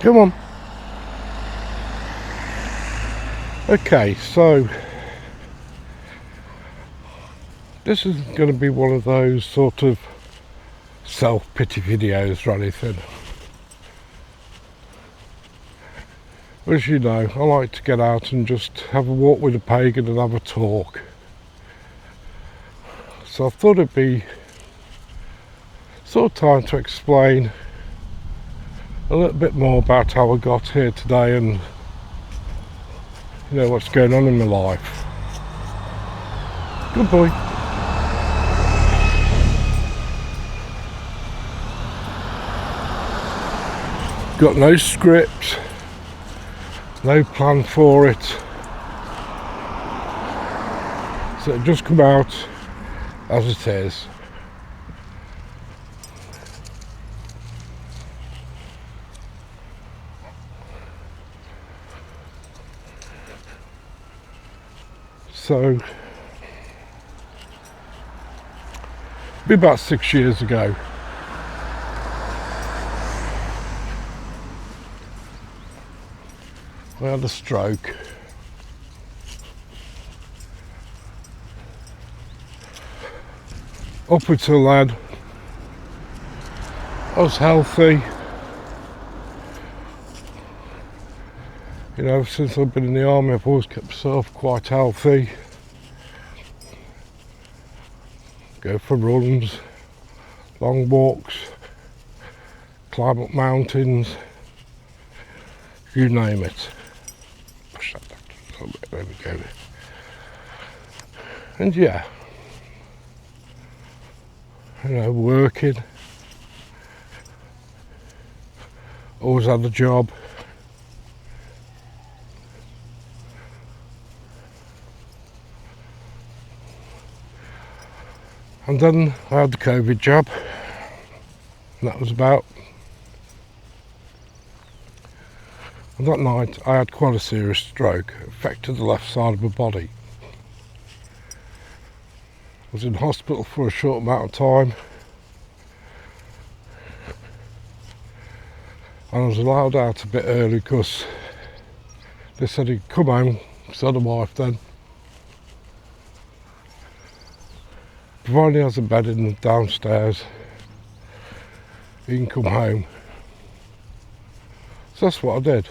Come on. Okay, so this isn't going to be one of those sort of self-pity videos or anything. As you know, I like to get out and just have a walk with a pagan and have a talk. So I thought it'd be sort of time to explain a little bit more about how I got here today and what's going on in my life. Good boy. Got no script, no plan for it, so it just come out as it is. So, be about 6 years ago. I had a stroke. Up until then, I was healthy. Since I've been in the army, I've always kept myself quite healthy. Go for runs, long walks, climb up mountains, you name it. Push that back a little bit, there we go. And yeah, working, always had a job. And then I had the COVID jab, and that was about. And that night I had quite a serious stroke, affected the left side of my body. I was in hospital for a short amount of time, and I was allowed out a bit early because they said he'd come home, so had a wife then. Provided he has a bed in the downstairs, he can come home. So that's what I did.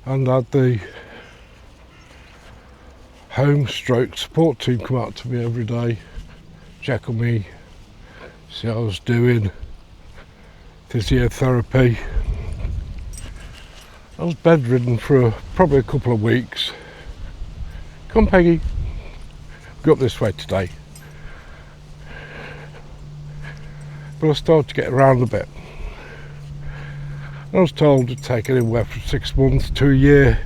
And had the home stroke support team come out to me every day, check on me, see how I was doing, physiotherapy. I was bedridden for probably a couple of weeks. Come Peggy, go up this way today. But I started to get around a bit. I was told it'd take anywhere from 6 months to a year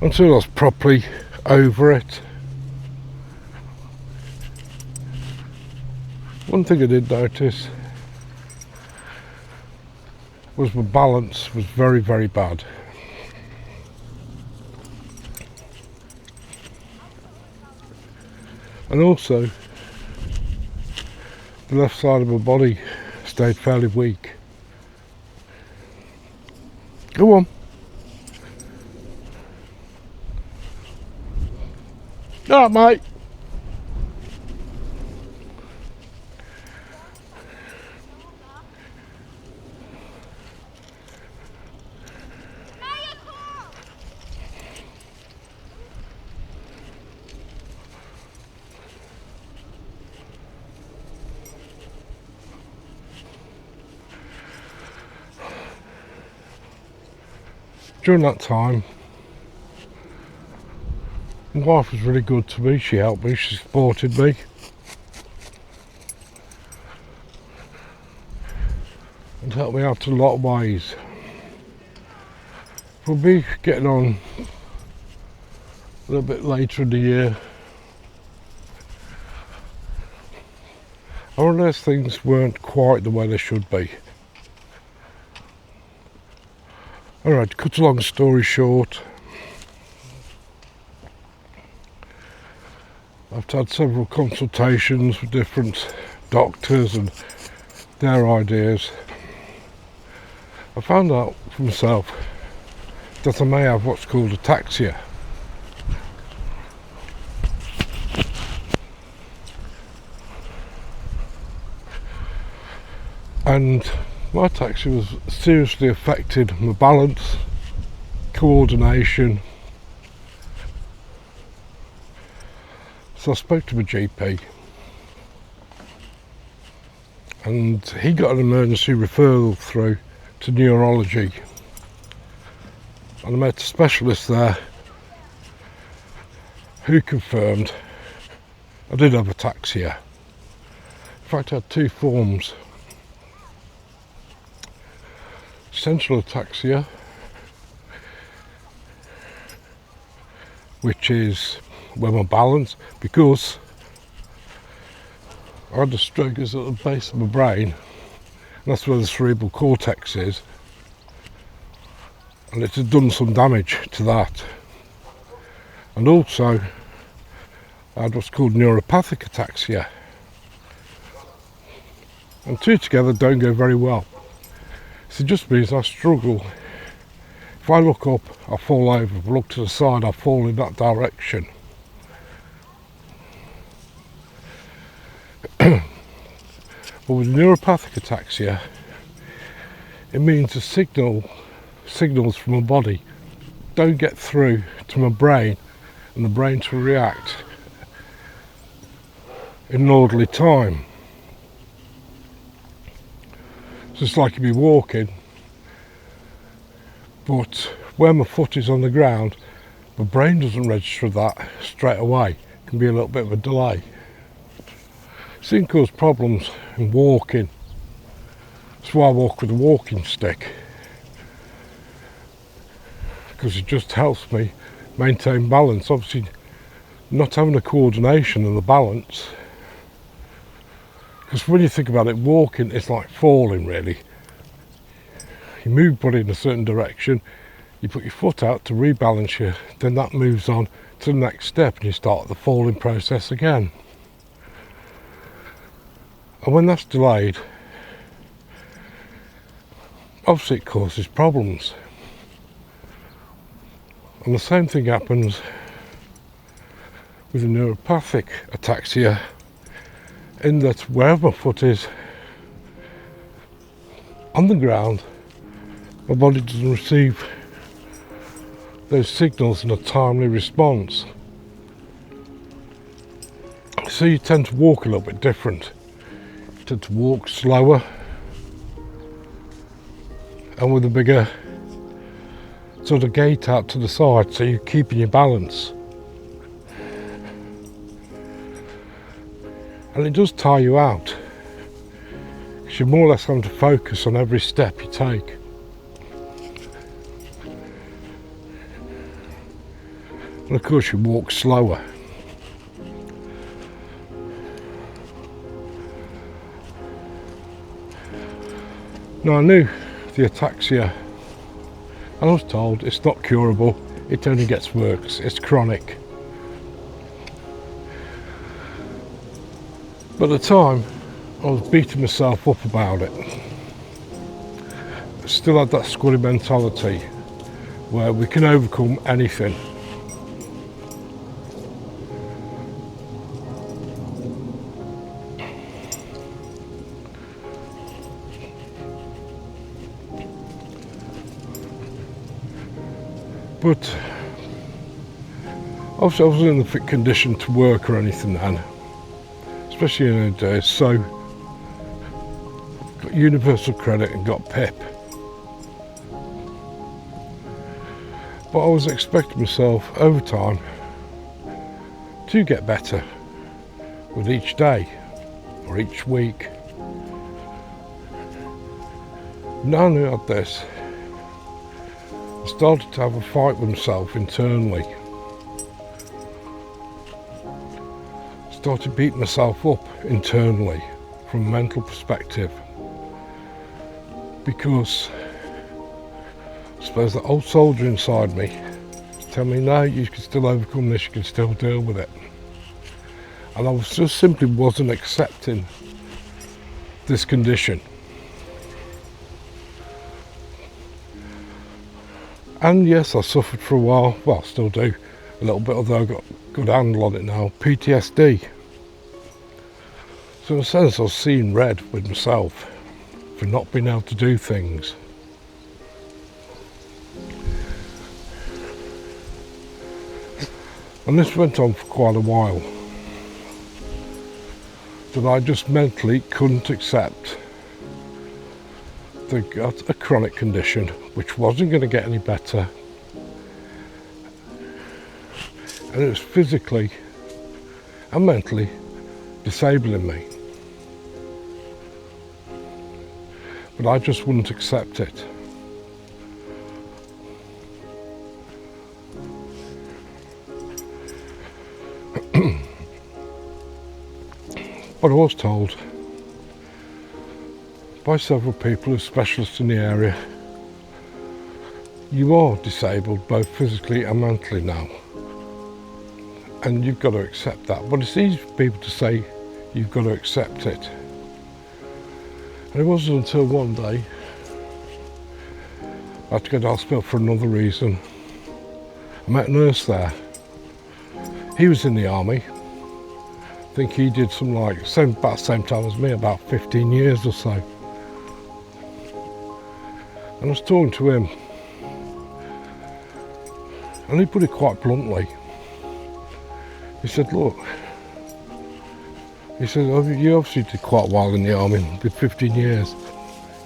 until I was properly over it. One thing I did notice was my balance was very, very bad. And also, the left side of my body stayed fairly weak. Go on. All right, mate. During that time, my wife was really good to me. She helped me, she supported me. And helped me out in a lot of ways. We'll be getting on a little bit later in the year. I realised things weren't quite the way they should be. Alright, to cut a long story short, I've had several consultations with different doctors and their ideas. I found out for myself that I may have what's called ataxia. And my ataxia was seriously affected my balance, coordination. So I spoke to my GP and he got an emergency referral through to neurology, and I met a specialist there who confirmed I did have ataxia. In fact, I had two forms: central ataxia, which is where my balance, because I had the strokes at the base of my brain, and that's where the cerebral cortex is, and it had done some damage to that. And also I had what's called neuropathic ataxia, and two together don't go very well. So it just means I struggle. If I look up, I fall over. If I look to the side, I fall in that direction. But with neuropathic ataxia, it means the signals from my body don't get through to my brain, and the brain to react in an orderly time. So it's like you'd be walking, but where my foot is on the ground, my brain doesn't register that straight away. It can be a little bit of a delay. It can cause problems in walking. That's why I walk with a walking stick, because it just helps me maintain balance. Obviously, not having the coordination and the balance, because when you think about it, walking is like falling really. You move your body in a certain direction, you put your foot out to rebalance you, then that moves on to the next step and you start the falling process again. And when that's delayed, obviously it causes problems. And the same thing happens with the neuropathic ataxia, in that wherever my foot is on the ground, my body doesn't receive those signals in a timely response. So you tend to walk a little bit different. You tend to walk slower and with a bigger sort of gait out to the side, so you're keeping your balance. And it does tire you out, because you're more or less having to focus on every step you take. And of course you walk slower. Now I knew the ataxia, and I was told it's not curable, it only gets worse, it's chronic. But at the time, I was beating myself up about it. I still had that squirrely mentality where we can overcome anything. But obviously I wasn't in the fit condition to work or anything then, especially in the days, so got universal credit and got PIP. But I was expecting myself over time to get better with each day or each week. Now I knew I had this, I started to have a fight with myself internally. Started beating myself up internally from a mental perspective, because I suppose the old soldier inside me was telling me, no, you can still overcome this, you can still deal with it. and I was just simply wasn't accepting this condition. And yes, I suffered for a while, well, still do a little bit, although I've got a good handle on it now, PTSD. So in a sense I was seeing red with myself for not being able to do things. And this went on for quite a while. That I just mentally couldn't accept that I got a chronic condition which wasn't going to get any better, and it was physically and mentally disabling me. But I just wouldn't accept it. But I was told by several people who are specialists in the area, you are disabled both physically and mentally now, and you've got to accept that. But it's easy for people to say you've got to accept it. And it wasn't until one day I had to go to hospital for another reason. I met a nurse there. He was in the army. I think he did some about the same time as me, about 15 years or so. And I was talking to him, and he put it quite bluntly. He said, look, he said, oh, you obviously did quite well in the army, did 15 years.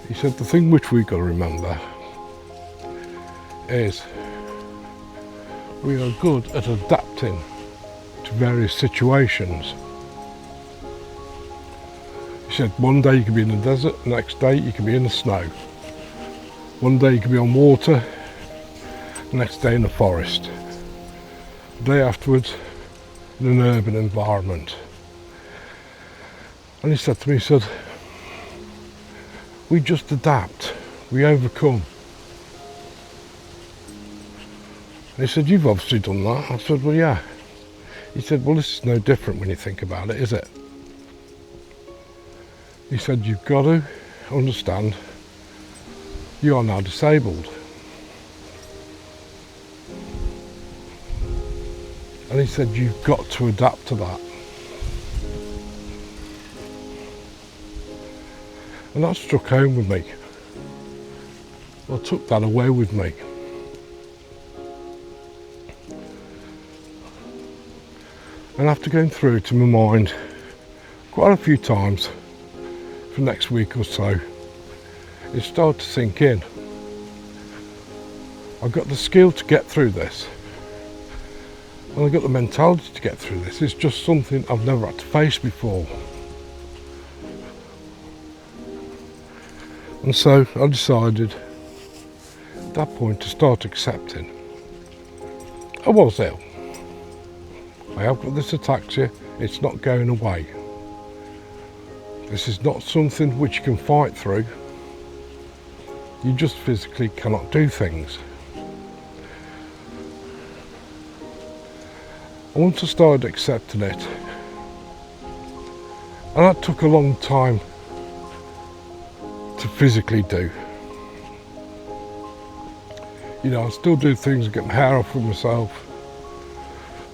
He said, the thing which we've got to remember is we are good at adapting to various situations. He said, one day you can be in the desert, the next day you can be in the snow. One day you can be on water, the next day in the forest. The day afterwards in an urban environment. And he said to me, he said, we just adapt, we overcome. And he said, you've obviously done that. I said, well, yeah. He said, well, this is no different when you think about it, is it? He said, you've got to understand you are now disabled. And he said, you've got to adapt to that. And that struck home with me. I took that away with me. And after going through it in my mind quite a few times for the next week or so, it started to sink in. I've got the skill to get through this. And I've got the mentality to get through this. It's just something I've never had to face before. And so I decided at that point to start accepting. I was ill. I have got this ataxia, it's not going away. This is not something which you can fight through. You just physically cannot do things. And once I started accepting it, and that took a long time to physically do. You know, I still do things, get my hair off with myself,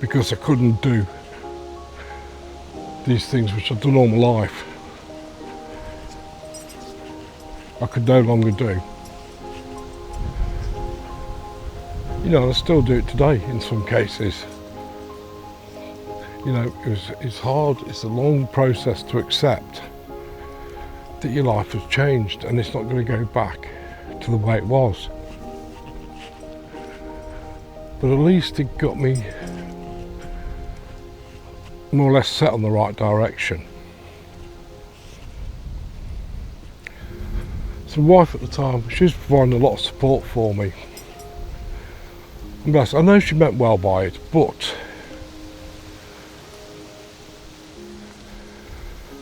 because I couldn't do these things which I've done all my life. I could no longer do. You know, I still do it today in some cases. You know, it's hard, it's a long process to accept that your life has changed and it's not going to go back to the way it was. But at least it got me more or less set on the right direction. So my wife at the time, she was providing a lot of support for me. And bless her, I know she meant well by it, but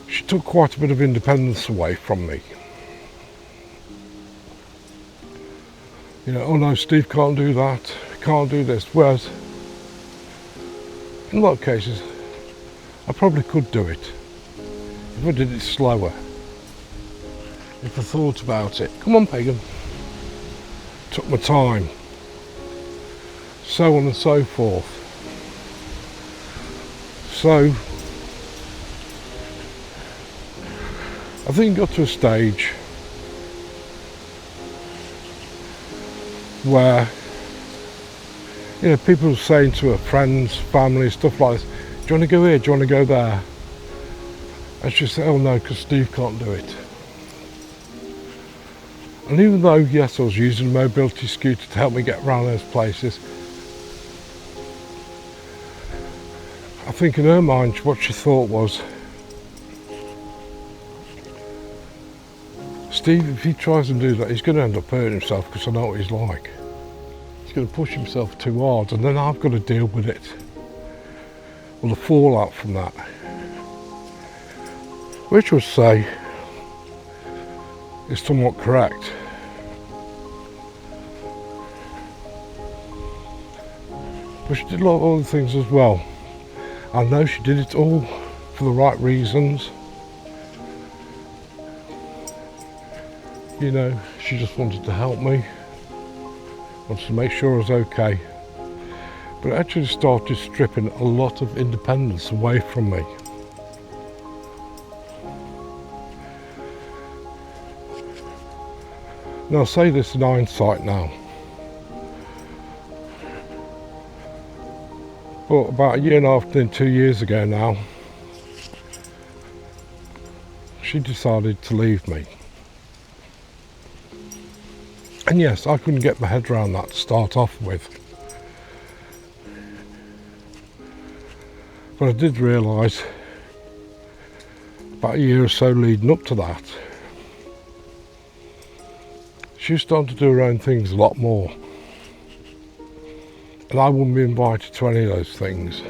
she took quite a bit of independence away from me. You know, oh no, Steve can't do that, can't do this. Whereas, in a lot of cases, I probably could do it if I did it slower, if I thought about it. Come on, Pagan. Took my time. So on and so forth. So I think it got to a stage where, you know, people were saying to her friends, family, stuff like this, do you want to go here, do you want to go there? And she said, oh no, because Steve can't do it. And even though, yes, I was using a mobility scooter to help me get around those places, I think in her mind what she thought was, Steve, if he tries to do that, he's going to end up hurting himself, because I know what he's like. He's going to push himself too hard, and then I've got to deal with it. Well, the fallout from that, which would say is somewhat correct. But she did a lot of other things as well. I know she did it all for the right reasons. You know, she just wanted to help me, wanted to make sure I was okay. But it actually started stripping a lot of independence away from me. Now I say this in hindsight now, but about a year and a half, then 2 years ago now, she decided to leave me. And yes, I couldn't get my head around that to start off with. But I did realise about a year or so leading up to that, she was starting to do her own things a lot more. And I wouldn't be invited to any of those things.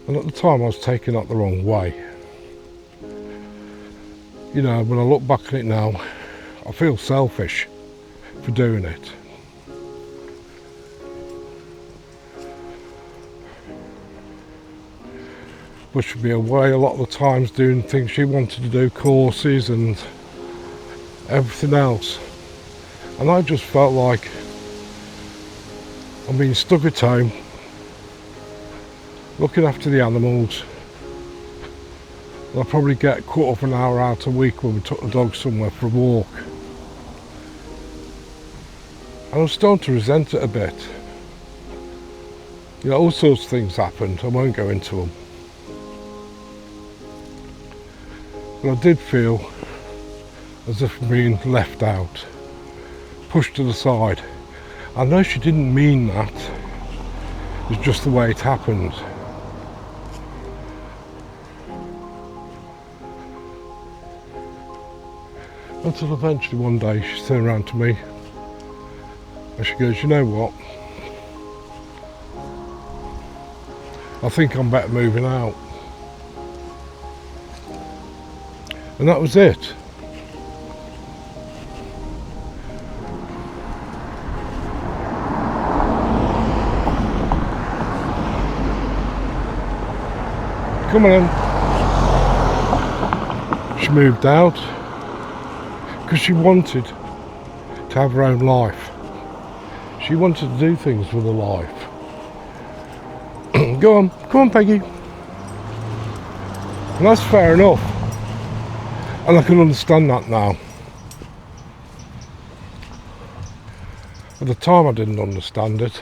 And at the time I was taking that the wrong way. You know, when I look back at it now, I feel selfish for doing it. But she'd be away a lot of the times doing things she wanted to do, courses and everything else. And I just felt like I'm being stuck at home, looking after the animals. And I'll probably get a quarter of an hour out a week when we took the dog somewhere for a walk. And I was starting to resent it a bit. You know, all sorts of things happened, I won't go into them. But I did feel as if I'm being left out, pushed to the side. I know she didn't mean that, it's just the way it happened. Until eventually one day she turned around to me and she goes, you know what, I think I'm better moving out. And that was it. Come on in. She moved out because she wanted to have her own life. She wanted to do things with her life. Come on Peggy. And that's fair enough. And I can understand that now. At the time I didn't understand it.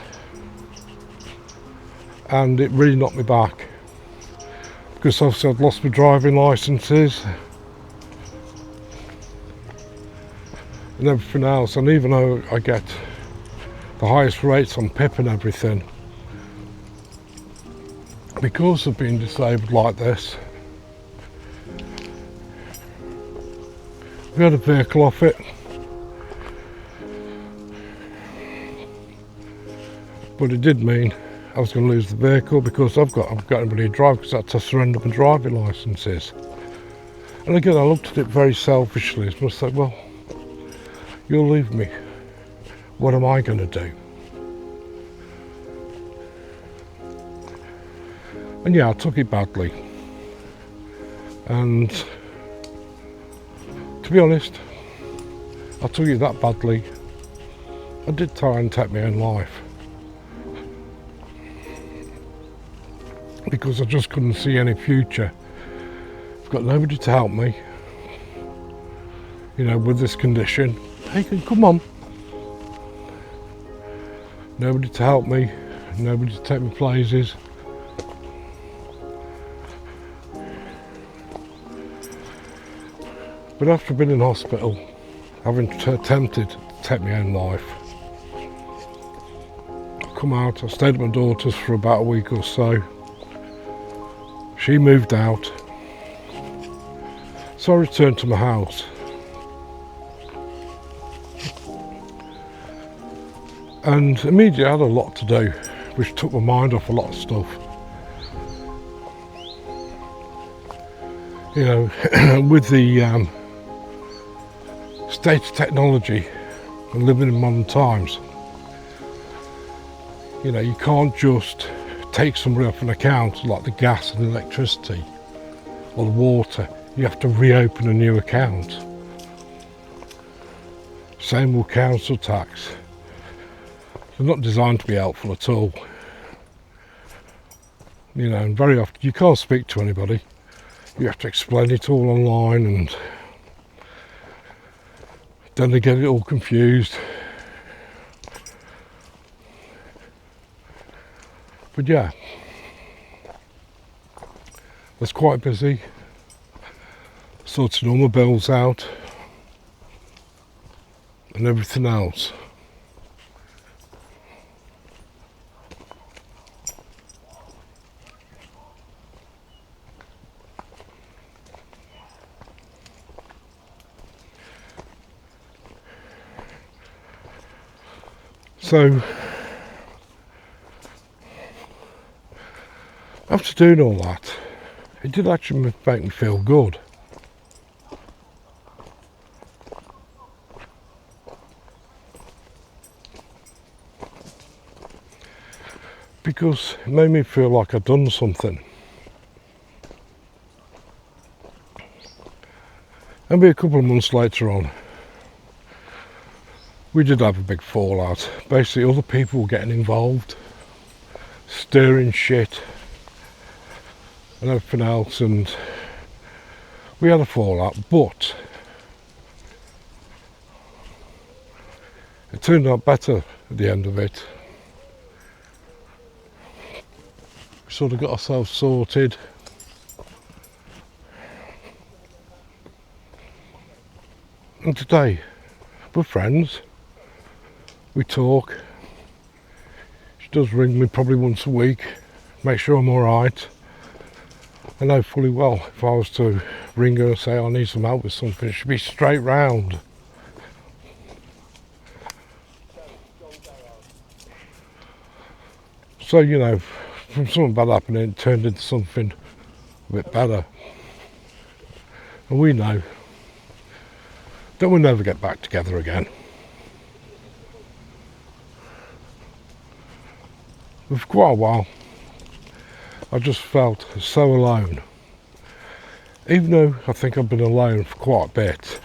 And it really knocked me back. Because obviously I'd lost my driving licences. And everything else. And even though I get the highest rates on PIP and everything, because of being disabled like this, we had a vehicle off it, but it did mean I was going to lose the vehicle because I've got anybody to drive, because I had to surrender my driving licences. And again, I looked at it very selfishly. I said, well, you'll leave me, what am I going to do? And yeah, I took it badly. And to be honest, I took it that badly. I did try and take my own life. Because I just couldn't see any future. I've got nobody to help me, you know, with this condition. Hey, come on. Nobody to help me, nobody to take me places. But after being in hospital, having attempted to take my own life, I come out, I stayed at my daughter's for about a week or so. She moved out. So I returned to my house. And immediately I had a lot to do, which took my mind off a lot of stuff. You know, with the state of technology and living in modern times, you know, you can't just take somebody off an account like the gas and electricity or the water. You have to reopen a new account. Same with council tax. They're not designed to be helpful at all. You know, and very often you can't speak to anybody. You have to explain it all online, and then they get it all confused. But yeah, I was quite busy sorting all my bills out and everything else. So after doing all that, it did actually make me feel good. Because it made me feel like I'd done something. And a couple of months later on, we did have a big fallout. Basically, other people were getting involved, stirring shit and everything else, and we had a fallout, but it turned out better at the end of it. We sort of got ourselves sorted. And today, we're friends. We talk. She does ring me probably once a week, make sure I'm alright. I know fully well if I was to ring her and say I need some help with something, she'd be straight round. So, you know, from something bad happening, it turned into something a bit better. And we know that we'll never get back together again. For quite a while, I just felt so alone. Even though I think I've been alone for quite a bit,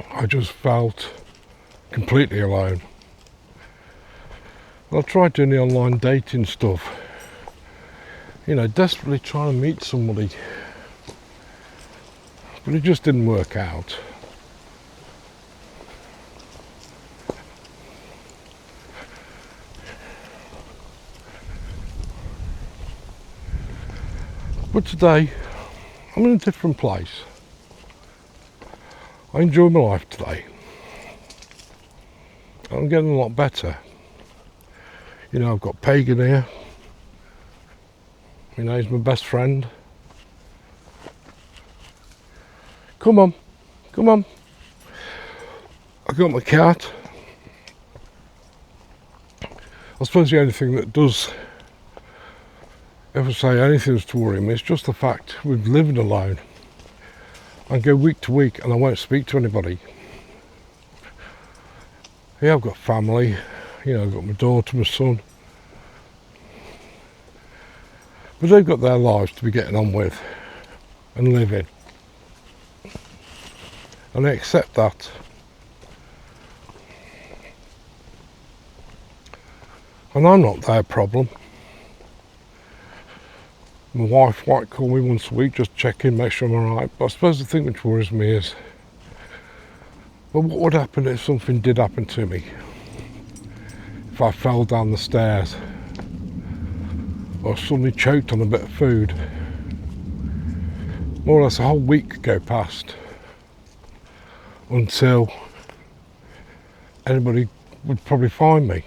I just felt completely alone. And I tried doing the online dating stuff, you know, desperately trying to meet somebody, but it just didn't work out. But today, I'm in a different place. I enjoy my life today. I'm getting a lot better. You know, I've got Pagan here. You know, he's my best friend. Come on, come on. I got my cat. I suppose the only thing that does ever say anything's to worry me, it's just the fact we're living alone. I go week to week and I won't speak to anybody. Yeah, I've got family, you know, I've got my daughter, my son, But they've got their lives to be getting on with and living. And I accept that. And I'm not their problem. My wife might call me once a week, just check in, make sure I'm alright. But I suppose the thing which worries me is, well, what would happen if something did happen to me? If I fell down the stairs, or suddenly choked on a bit of food. More or less a whole week could go past until anybody would probably find me.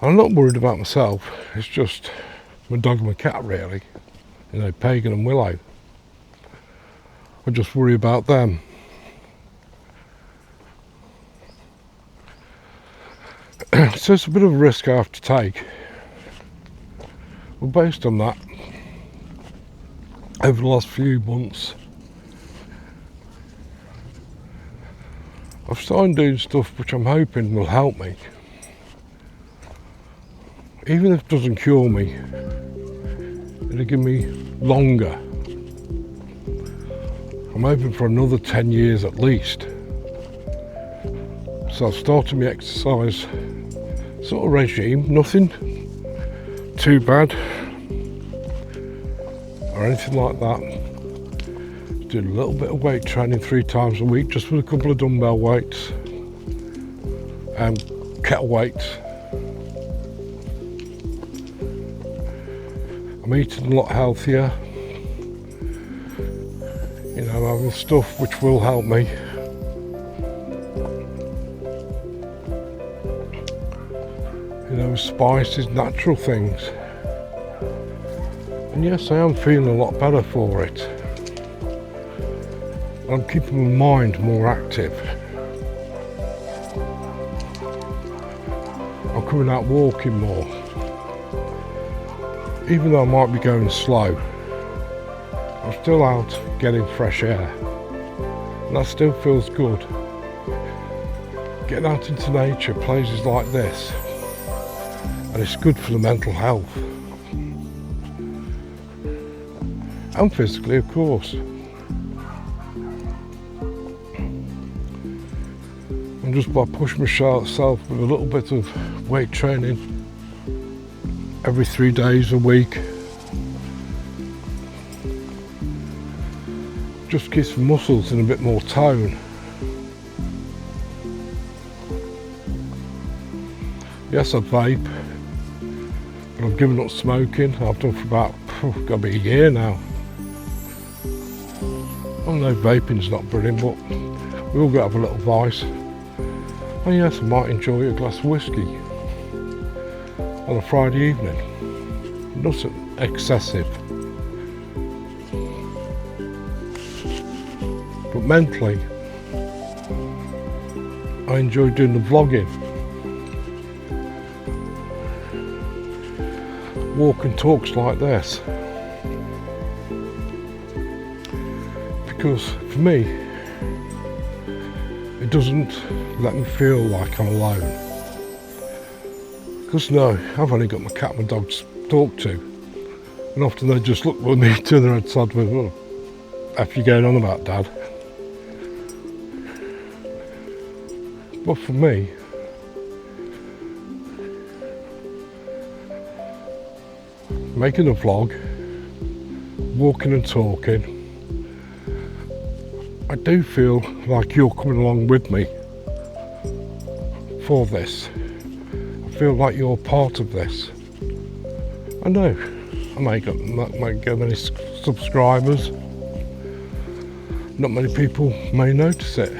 I'm not worried about myself, it's just my dog and my cat really, you know, Pagan and Willow. I just worry about them. So it's a bit of a risk I have to take. Well, based on that, over the last few months, I've started doing stuff which I'm hoping will help me. Even if it doesn't cure me, it'll give me longer. I'm hoping for another 10 years at least. So I've started my exercise sort of regime, nothing too bad or anything like that. Doing a little bit of weight training 3 times a week, just with a couple of dumbbell weights and kettle weights. I'm eating a lot healthier, you know, having stuff which will help me. You know, spices, natural things. And yes, I am feeling a lot better for it. I'm keeping my mind more active. I'm coming out walking more. Even though I might be going slow, I'm still out getting fresh air. And that still feels good. Getting out into nature, places like this, and it's good for the mental health. And physically, of course. And just by pushing myself with a little bit of weight training every 3 days a week, just keeps the muscles in a bit more tone. Yes, I vape, but I've given up smoking. I've done for about, gotta be a year now. I know vaping's not brilliant, but we all got to have a little vice. And yes, I might enjoy a glass of whiskey on a Friday evening. Nothing excessive. But mentally, I enjoy doing the vlogging. Walk and talks like this. Because for me, it doesn't let me feel like I'm alone. Because no, I've only got my cat and my dog to talk to. And often they just look at me, turn their head sideways, well, F you going on about, Dad? But for me, making a vlog, walking and talking, I do feel like you're coming along with me for this. I feel like you're part of this. I know I might get many subscribers. Not many people may notice it.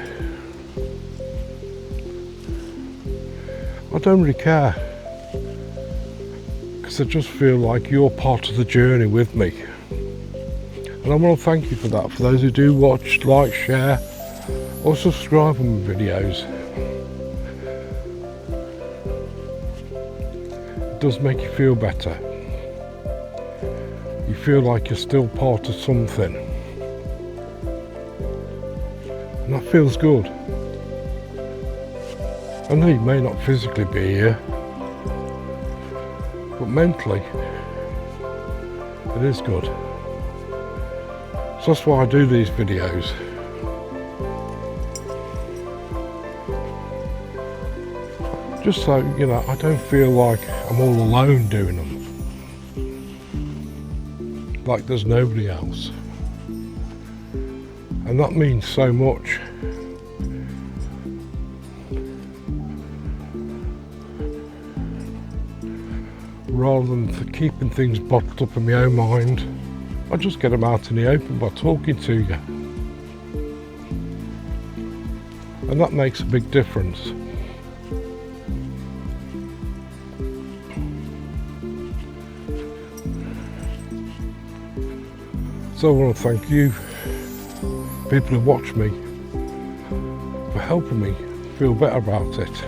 I don't really care, because I just feel like you're part of the journey with me. And I want to thank you for that, for those who do watch, like, share or subscribe on my videos. It does make you feel better. You feel like you're still part of something. And that feels good. I know you may not physically be here, but mentally it is good. So that's why I do these videos. Just so, you know, I don't feel like I'm all alone doing them. Like there's nobody else. And that means so much. Rather than keeping things bottled up in my own mind, I just get them out in the open by talking to you. And that makes a big difference. So I want to thank you, people who watch me, for helping me feel better about it.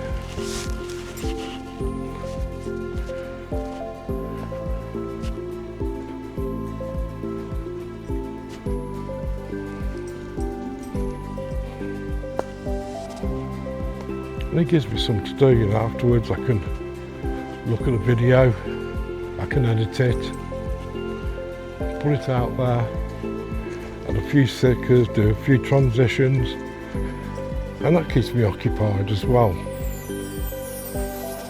And it gives me something to do, you know. Afterwards I can look at a video, I can edit it, put it out there, add a few stickers, do a few transitions, and that keeps me occupied as well.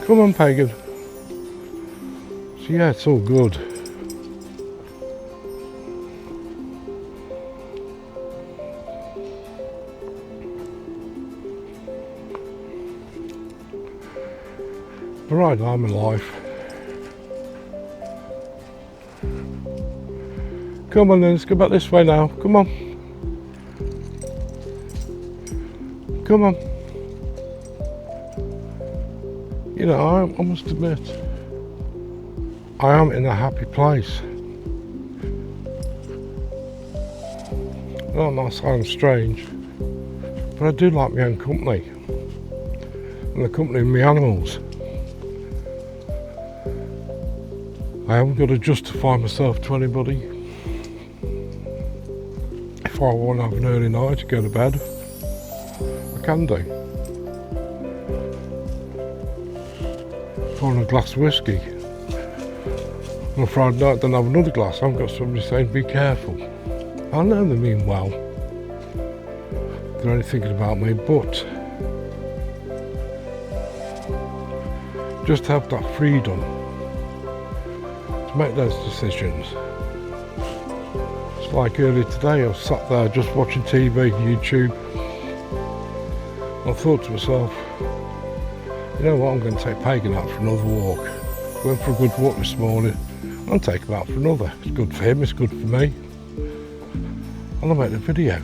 Come on, Pagan. So yeah, it's all good. But right now I'm in life. Come on then, let's go back this way now. Come on. Come on. You know, I must admit, I am in a happy place. That might sound strange, but I do like my own company and the company of my animals. I haven't got to justify myself to anybody. If I want to have an early night to go to bed, I can do. If I want a glass of whiskey on a Friday night, then have another glass. I've got somebody saying, be careful. I know they mean well. They're only thinking about me, but just have that freedom to make those decisions. It's like earlier today, I was sat there just watching TV, YouTube. I thought to myself, you know what, I'm going to take Pagan out for another walk. Went for a good walk this morning, I'll take him out for another. It's good for him, it's good for me. And I'll make the video.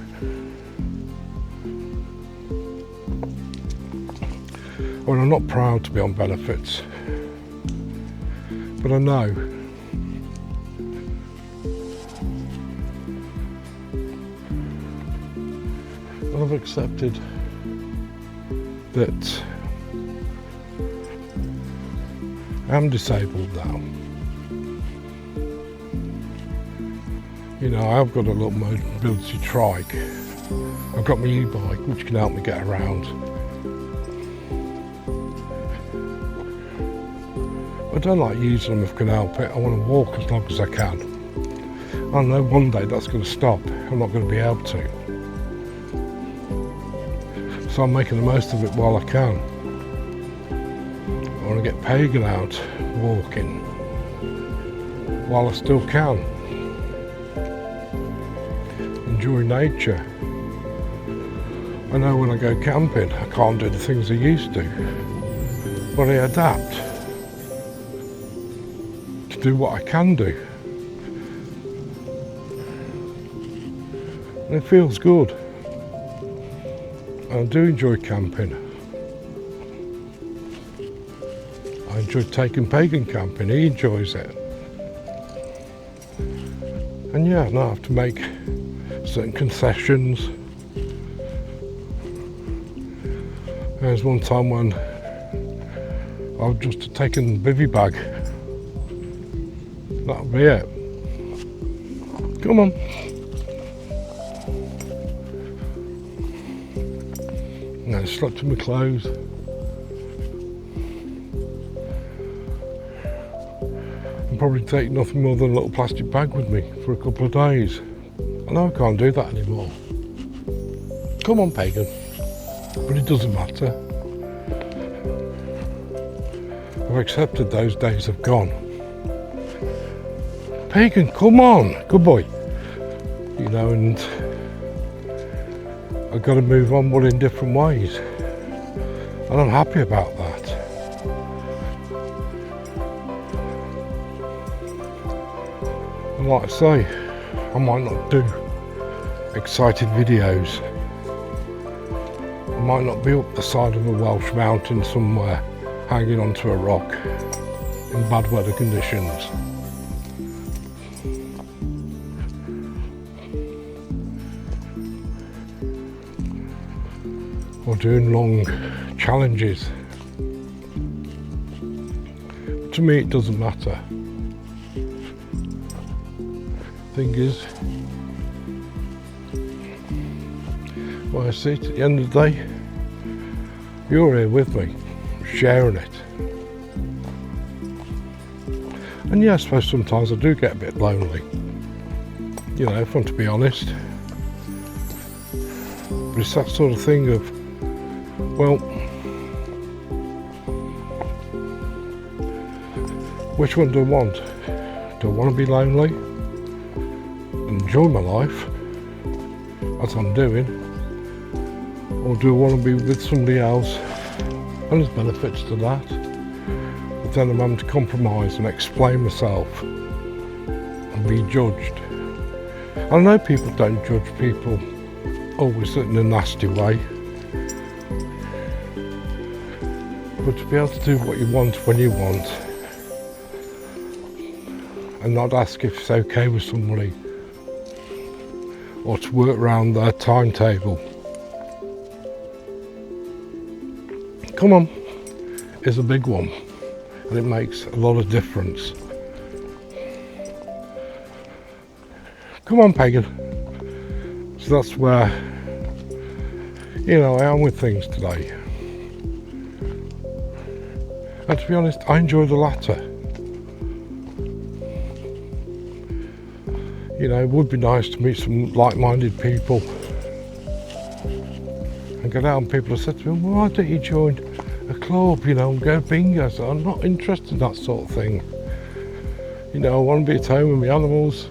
Well, I'm not proud to be on benefits, but I know I've accepted that I'm disabled now. You know, I've got a little mobility trike. I've got my e-bike which can help me get around. I don't like using them if I can help it. I want to walk as long as I can. I know one day that's going to stop. I'm not going to be able to. So I'm making the most of it while I can. I want to get Pagan out walking while I still can. Enjoy nature. I know when I go camping I can't do the things I used to, but I adapt to do what I can do. And it feels good. I do enjoy camping. I enjoy taking Pagan camping, he enjoys it. And yeah, I have to make certain concessions. There's one time when I've just taken the bivvy bag. That'll be it. Come on. And I slept in my clothes. and probably take nothing more than a little plastic bag with me for a couple of days. I know I can't do that anymore. Come on, Pagan. But it doesn't matter. I've accepted those days have gone. Pagan, come on, good boy. You know, and I've got to move on, but in different ways. And I'm happy about that. And like I say, I might not do exciting videos. I might not be up the side of a Welsh mountain somewhere, hanging onto a rock in bad weather conditions. Or doing long challenges. To me, it doesn't matter. Thing is, well, I see it at the end of the day, you're here with me, sharing it. And yeah, I suppose sometimes I do get a bit lonely, you know, if I'm to be honest. But it's that sort of thing of, well, which one do I want? Do I want to be lonely and enjoy my life, as I'm doing, or do I want to be with somebody else? And there's benefits to that, but then I'm having to compromise and explain myself and be judged. I know people don't judge people always in a nasty way, but to be able to do what you want when you want and not ask if it's okay with somebody or to work around their timetable, come on, is a big one, and it makes a lot of difference. Come on, Pagan. So that's where, you know, I am with things today. And to be honest, I enjoy the latter. You know, it would be nice to meet some like-minded people and get out, and people have said to me, well, why don't you join a club, you know, and go bingo? So I'm not interested in that sort of thing. You know, I want to be at home with my animals.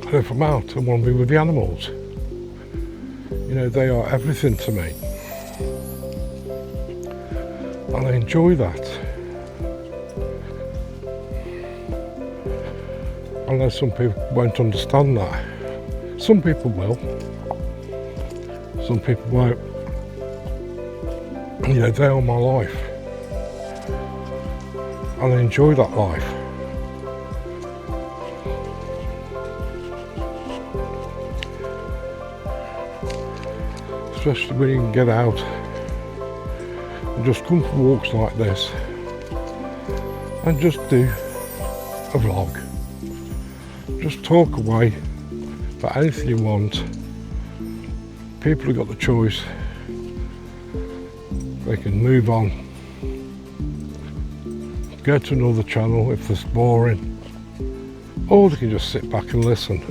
And if I'm out, I want to be with the animals. You know, they are everything to me. And I enjoy that. I know some people won't understand that. Some people will. Some people won't. You know, they are my life. And I enjoy that life. Especially when you can get out and just come for walks like this and just do a vlog. Just talk away about anything you want. People have got the choice. They can move on, go to another channel if it's boring, or they can just sit back and listen.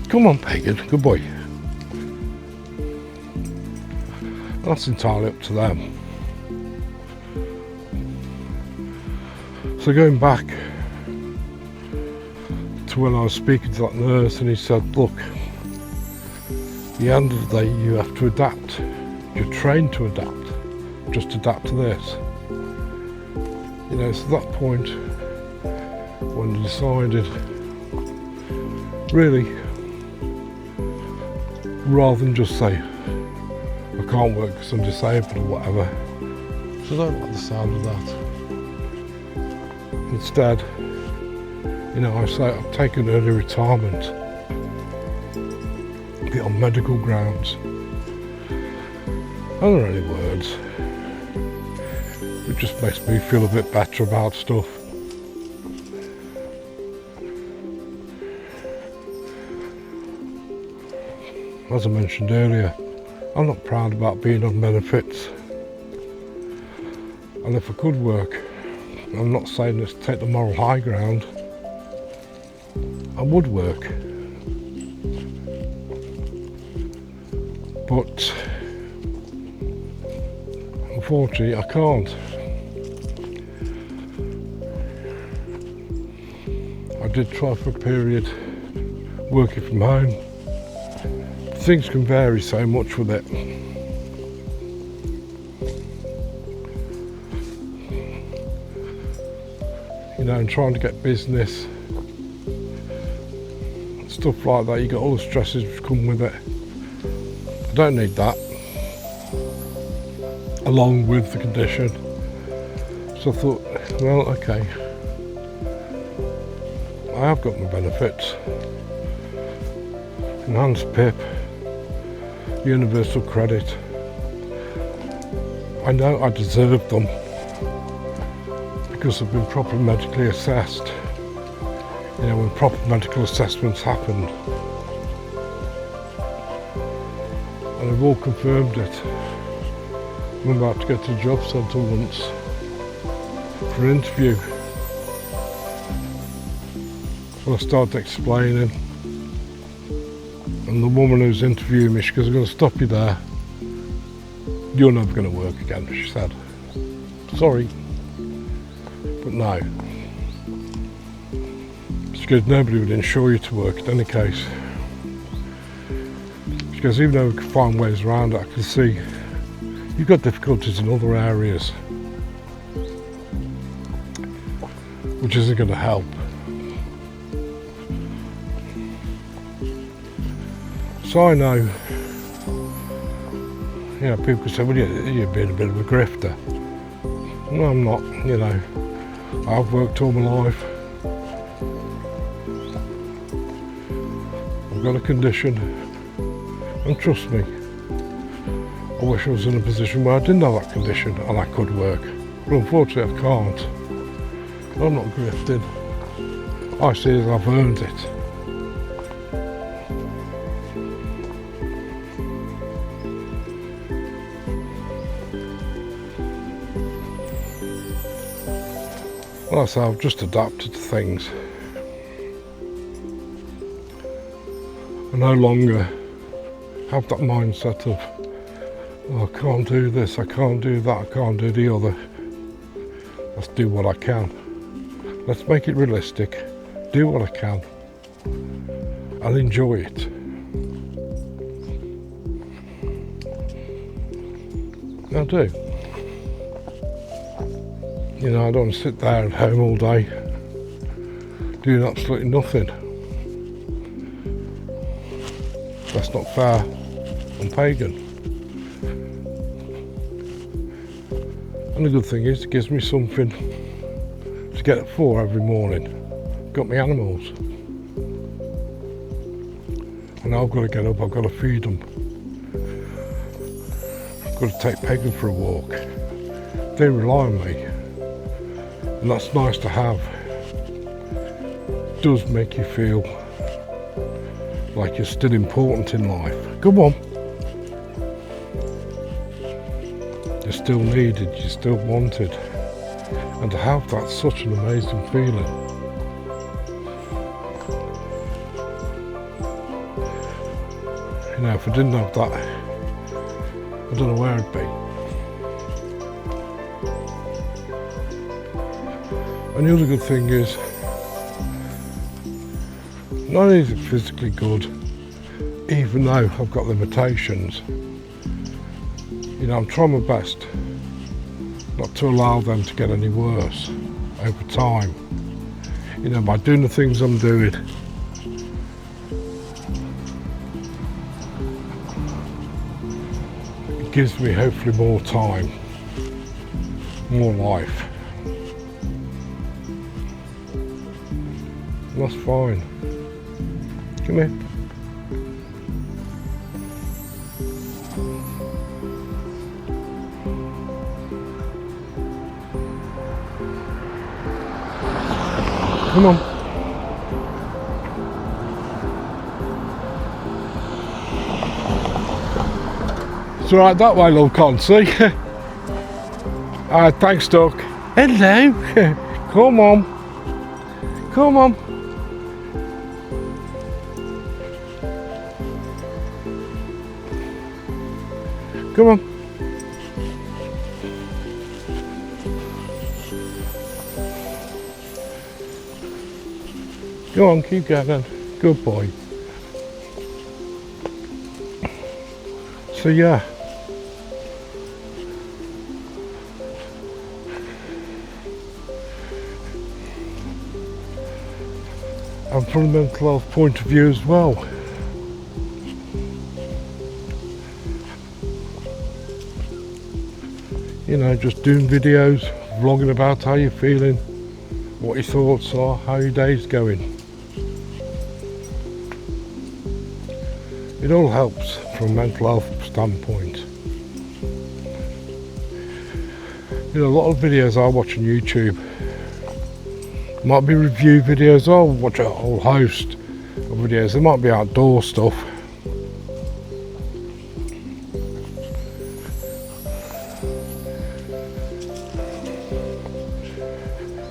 Come on, Pagan, good boy. That's entirely up to them. So going back to when I was speaking to that nurse, and he said, look, at the end of the day you have to adapt. You're trained to adapt. Just adapt to this. You know, so that point when I decided, really, rather than just say I can't work because I'm disabled or whatever, so I don't like the sound of that. Instead, you know, I say I've taken early retirement, be on medical grounds. I don't know any words. It just makes me feel a bit better about stuff. As I mentioned earlier, I'm not proud about being on benefits. And if I could work I'm not saying this to take the moral high ground. I would work. But unfortunately I can't. I did try for a period working from home. Things can vary so much with it. You know, and trying to get business, stuff like that, you got all the stresses which come with it. I don't need that, along with the condition. So I thought, well, okay, I have got my benefits. Enhanced PIP, universal credit. I know I deserve them because I've been properly medically assessed. You know, when proper medical assessments happened. And they've all confirmed it. I'm about to go to the job centre once for an interview. Well, I started explaining, and the woman who's interviewing me, she goes, "I'm going to stop you there. You're never going to work again," she said. Sorry, but no. She goes, "Nobody would insure you to work in any case." She goes, "Even though we can find ways around it, I can see you've got difficulties in other areas, which isn't going to help." So I know, you know, people can say, "Well, you're being a bit of a grifter." No, I'm not, you know. I've worked all my life. I've got a condition, and trust me, I wish I was in a position where I didn't have that condition and I could work. But unfortunately I can't. I'm not grifted. I see it as I've earned it. Well, so I've just adapted to things. I no longer have that mindset of, "Oh, I can't do this, I can't do that, I can't do the other." Let's do what I can. Let's make it realistic. Do what I can. And enjoy it. I do. You know, I don't want to sit there at home all day doing absolutely nothing. That's not fair. I'm pagan. And the good thing is, it gives me something to get up for every morning. Got my animals. And I've got to get up, I've got to feed them. I've got to take Pagan for a walk. They rely on me. And that's nice to have. It does make you feel like you're still important in life. Come on. You're still needed, you're still wanted. And to have that's such an amazing feeling. You know, if I didn't have that, I don't know where I'd be. And the other good thing is, not only is it physically good, even though I've got limitations, you know, I'm trying my best not to allow them to get any worse over time. You know, by doing the things I'm doing, it gives me hopefully more time, more life. That's fine. Come here. Come on. It's alright that way, love, can't see. Alright, thanks, Doc. Hello. Come on. Come on. Come on. Go on, keep going. Good boy. So yeah. And from a mental health point of view as well. You know, just doing videos, vlogging about how you're feeling, what your thoughts are, how your day's going. It all helps from a mental health standpoint. You know, a lot of videos I watch on YouTube might be review videos. I'll watch a whole host of videos. There might be outdoor stuff.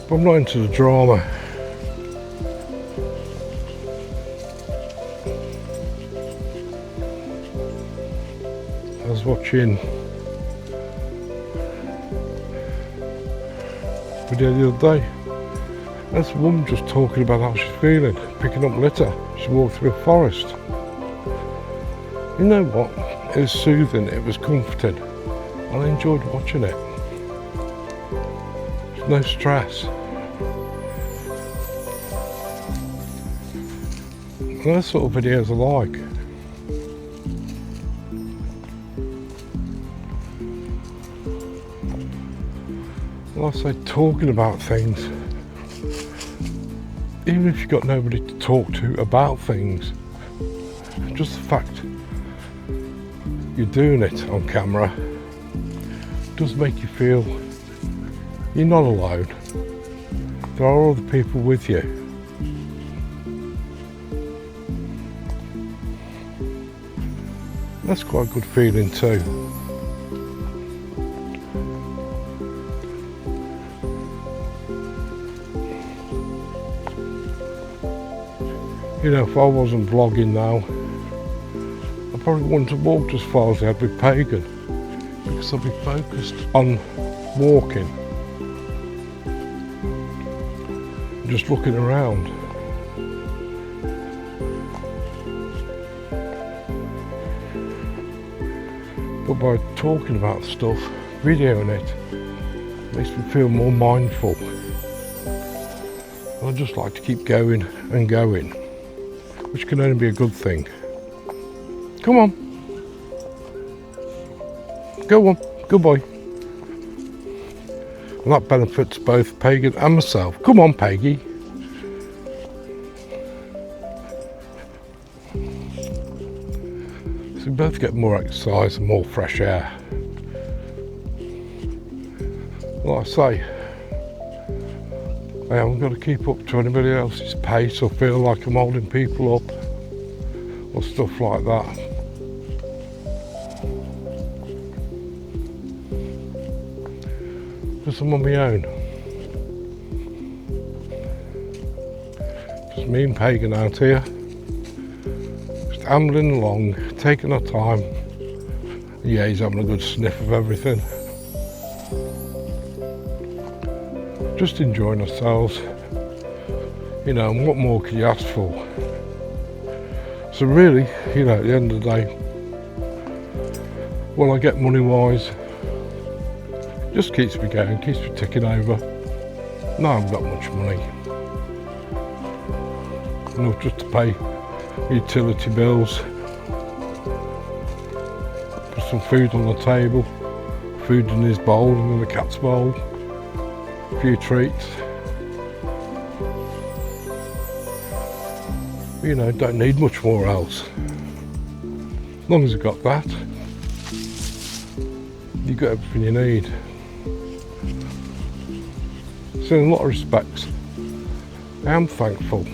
But I'm not into the drama. I was watching a video the other day. There's a woman just talking about how she's feeling, picking up litter. She walked through a forest. You know what? It was soothing, it was comforting, and I enjoyed watching it. There's no stress. And those sort of videos I like. Like I say, talking about things, even if you've got nobody to talk to about things, just the fact you're doing it on camera does make you feel you're not alone. There are other people with you. That's quite a good feeling too. You know, if I wasn't vlogging now, I probably wouldn't have walked as far as I had with Pagan, because I'd be focused on walking, just looking around. But by talking about stuff, videoing it, makes me feel more mindful. I just like to keep going and going, which can only be a good thing. Come on. Go on. Good boy. And that benefits both Pagan and myself. Come on, Peggy. So we both get more exercise and more fresh air. Like I say, I haven't got to keep up to anybody else's pace or feel like I'm holding people up or stuff like that. Because I'm on my own. Just me and Pagan out here, just ambling along, taking our time. Yeah, he's having a good sniff of everything. Just enjoying ourselves, you know, and what more could you ask for? So really, you know, at the end of the day, what I get money-wise, just keeps me going, keeps me ticking over. No, I haven't got much money. Enough just to pay utility bills, put some food on the table, food in his bowl and in the cat's bowl. A few treats. You know, don't need much more else. As long as you've got that, you've got everything you need. So in a lot of respects, I am thankful.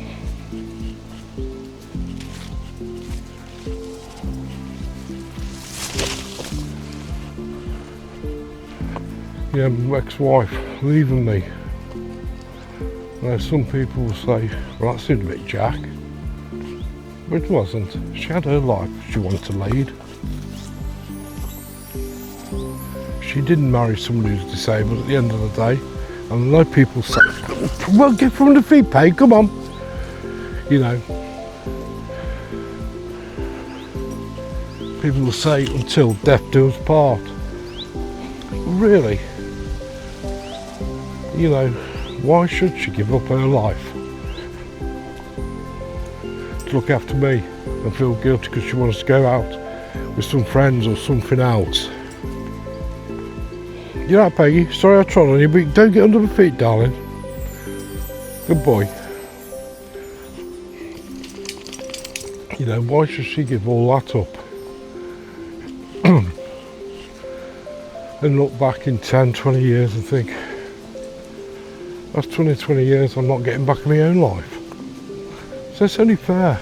Yeah, my ex-wife, leaving me. Now some people will say, well, that seemed a bit Jack. But it wasn't. She had her life she wanted to lead. She didn't marry someone who's disabled at the end of the day. And I know people say, well, get from the feet, Peg, come on. You know. People will say, until death do us part. Really? You know, why should she give up her life to look after me and feel guilty because she wants to go out with some friends or something else? You're right, Peggy. Sorry I trod on you, but don't get under my feet, darling. Good boy. You know, why should she give all that up? And look back in 10, 20 years and think, that's 20 years I'm not getting back in my own life. So it's only fair.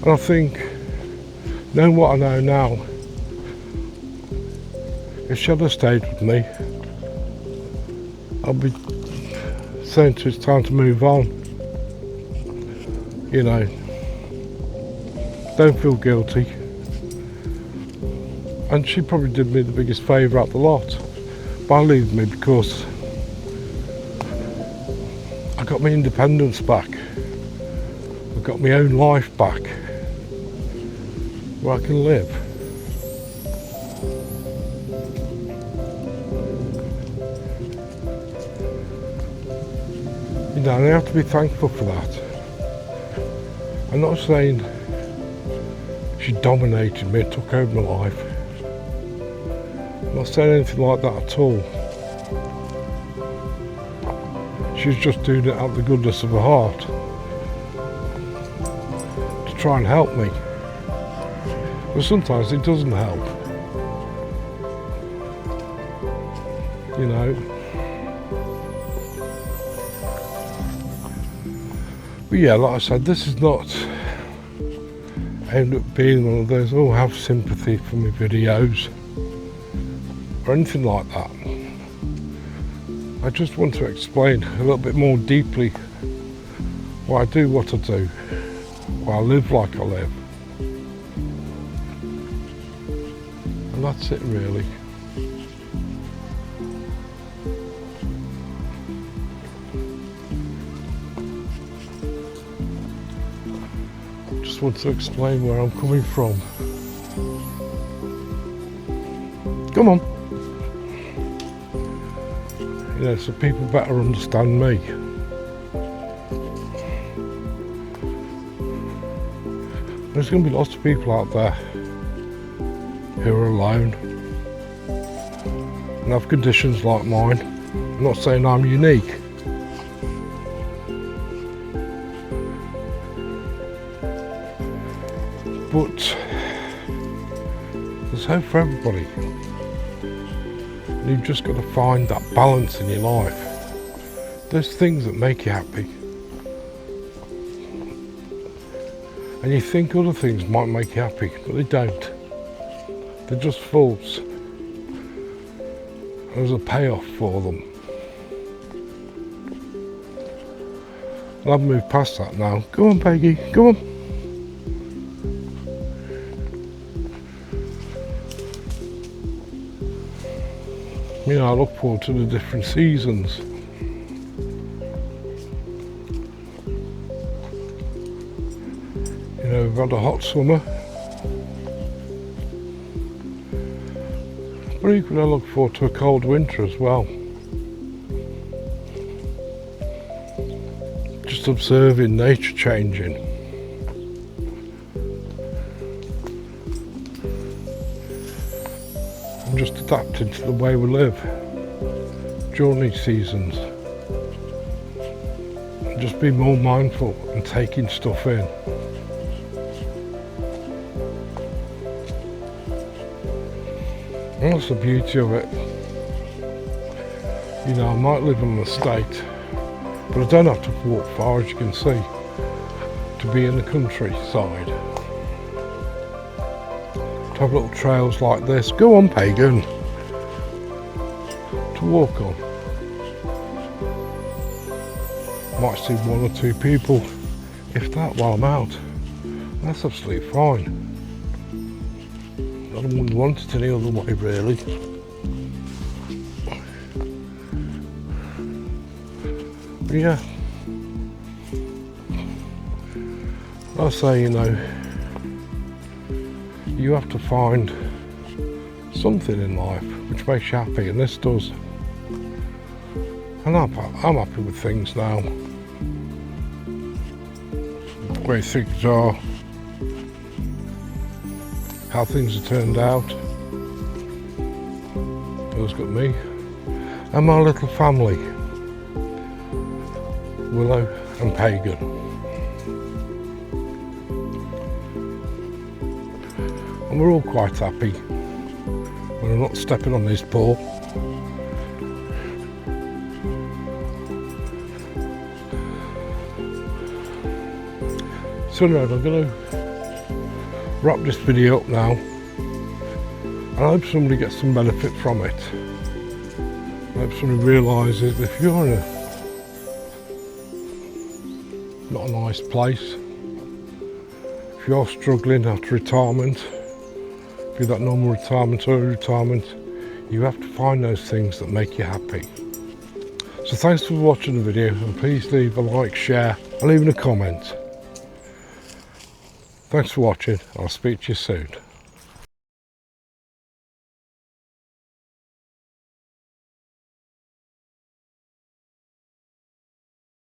And I think, knowing what I know now, if she had stayed with me, I'll be saying to her it's time to move on. You know, don't feel guilty. And she probably did me the biggest favour out of the lot by leaving me, because I got my independence back. I got my own life back where I can live. You know, and I have to be thankful for that. I'm not saying she dominated me and took over my life. I'm not saying anything like that at all. She was just doing it out of the goodness of her heart to try and help me. But sometimes it doesn't help. You know. But yeah, like I said, this is not aimed at being one of those, oh, have sympathy for my videos or anything like that. I just want to explain a little bit more deeply why I do what I do, why I live like I live. And that's it really. Just want to explain where I'm coming from. Come on. You know, so people better understand me. There's going to be lots of people out there who are alone and have conditions like mine. I'm not saying I'm unique. But there's hope for everybody. You've just got to find that balance in your life. There's things that make you happy. And you think other things might make you happy, but they don't. They're just false. There's a payoff for them. And I've moved past that now. Go on, Peggy, go on. You know, I look forward to the different seasons. You know, we've had a hot summer. But equally I look forward to a cold winter as well. Just observing nature changing. And just adapting to the way we live during these seasons. And just be more mindful and taking stuff in. And that's the beauty of it. You know, I might live in an estate, but I don't have to walk far, as you can see, to be in the countryside. To have little trails like this. Go on, Pagan. to walk on. Might see 1 or 2 people, if that, while I'm out. That's absolutely fine. I wouldn't want it any other way, really. But yeah, I say, you know, you have to find something in life which makes you happy, and this does. And I'm happy with things now. The way things are, how things have turned out. It's got me and my little family, Willow and Pagan. And we're all quite happy when I'm not stepping on this paw. So anyway, I'm going to wrap this video up now, and I hope somebody gets some benefit from it. I hope somebody realises that if you're in not a nice place, if you're struggling after retirement, be that normal retirement or retirement, you have to find those things that make you happy. So thanks for watching the video, and please leave a like, share, and even a comment. Thanks for watching. I'll speak to you soon.